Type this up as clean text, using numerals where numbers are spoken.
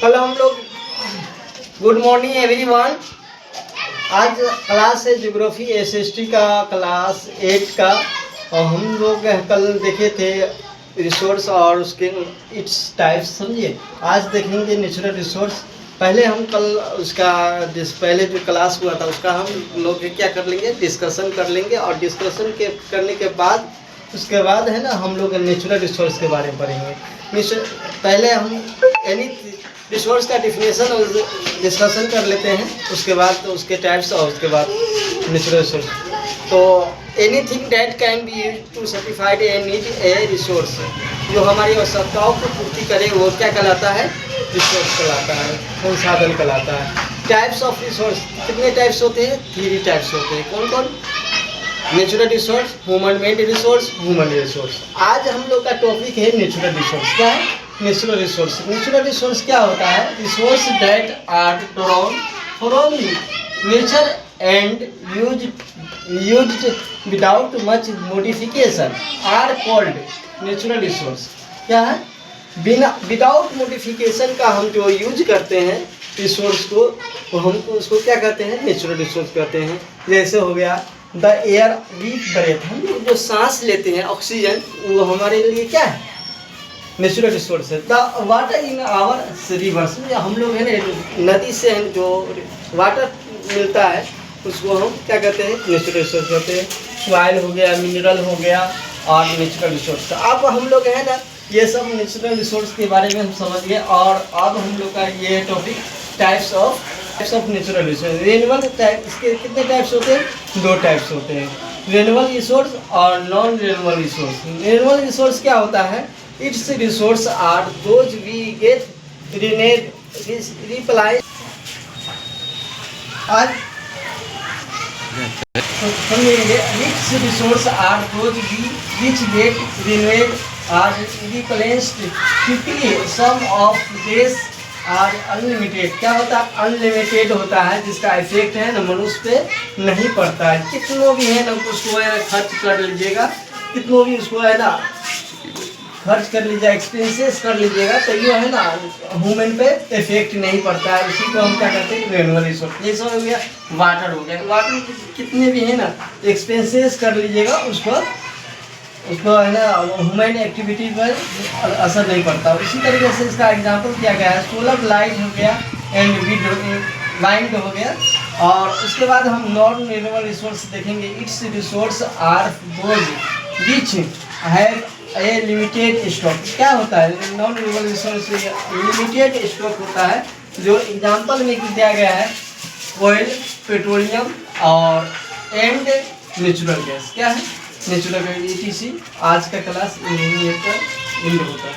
कल हम लोग गुड मॉर्निंग एवरीवन। आज क्लास है ज्योग्राफी एसएसटी का क्लास 8 का। और हम लोग कल देखे थे रिसोर्स और उसके इट्स टाइप्स, समझिए। आज देखेंगे नेचुरल रिसोर्स। पहले हम कल उसका पहले जो क्लास हुआ था उसका हम लोग क्या कर लेंगे, डिस्कशन कर लेंगे। और डिस्कशन के करने के बाद उसके बाद है ना हम लोग नेचुरल रिसोर्स के बारे में पढ़ेंगे। पहले हम एनी रिसोर्स का डिफिनेशन और डिस्कशन कर लेते हैं, उसके बाद तो उसके टाइप्स और उसके बाद नेचुरल रिसोर्स। तो anything that can be used to certified a need a resource, जो हमारी आवश्यकताओं को पूर्ति करे वो क्या कहलाता है, रिसोर्स कहलाता है, संसाधन कहलाता है। टाइप्स ऑफ रिसोर्स कितने टाइप्स होते हैं, 3 टाइप्स होते हैं। कौन कौन? Natural resource, human made resource, human resource. आज हम लोग का टॉपिक है नेचुरल रिसोर्स। क्या है नेचुरल रिसोर्स? नेचुरल रिसोर्स क्या होता है? Resource that are drawn from nature and used without much modification are called natural resource. क्या है? बिना विदाउट मॉडिफिकेशन का हम जो यूज करते हैं रिसोर्स को, तो हम उसको क्या कहते हैं, नेचुरल रिसोर्स कहते हैं। जैसे हो गया द एयर वी ब्रेथ, हम लोग जो सांस लेते हैं ऑक्सीजन, वो हमारे लिए क्या है, नेचुरल रिसोर्स है। The water in our rivers, हम लोग है ना नदी से जो वाटर मिलता है उसको हम क्या कहते हैं, नेचुरल रिसोर्स कहते हैं। सॉइल हो गया, मिनरल हो गया और नेचुरल रिसोर्स। अब हम लोग है ना ये सब नेचुरल रिसोर्स के बारे में हम समझ गए। और अब हम लोग का ये topic types of natural resource. Renewable type, इसके कितने टाइप्स होते हैं? 2 टाइप्स होते हैं, रिन्यूएबल रिसोर्स और non renewable resource. Renewable resource क्या होता है? Its resource are those we get reply. आज समझेंगे, its resource are those we which get renewed or replaced quickly. Some of this are unlimited. क्या होता है? अनलिमिटेड होता है, जिसका इफेक्ट है ना मनुष्य पे नहीं पड़ता है। कितनों भी है ना उसको है ना खर्च कर लीजिएगा, कितनों भी उसको है ना खर्च कर लीजिएगा, एक्सपेंसेस कर लीजिएगा, तो ये है ना ह्यूमन पे इफेक्ट नहीं पड़ता है। इसी को हम क्या कहते हैं, रिन्यूएबल रिसोर्स। जैसे हो गया वाटर हो गया, वाटर कितने भी है ना एक्सपेंसेस कर लीजिएगा, उसको है ना ह्यूमन एक्टिविटी पर असर नहीं पड़ता। इसी तरीके से इसका एग्जांपल क्या गया है, सोलर लाइट हो गया एंड वाइंड हो गया। और उसके बाद हम नॉन रिन्यूएबल रिसोर्स देखेंगे। It's resource are those which have a limited stock. क्या होता है non renewable resource? Limited stock होता है, जो एग्जांपल में दिया गया है ऑयल, पेट्रोलियम और एंड नेचुरल गैस। क्या है? Natural gas. ETC। आज का क्लास इंजीनियर का एंड होता है।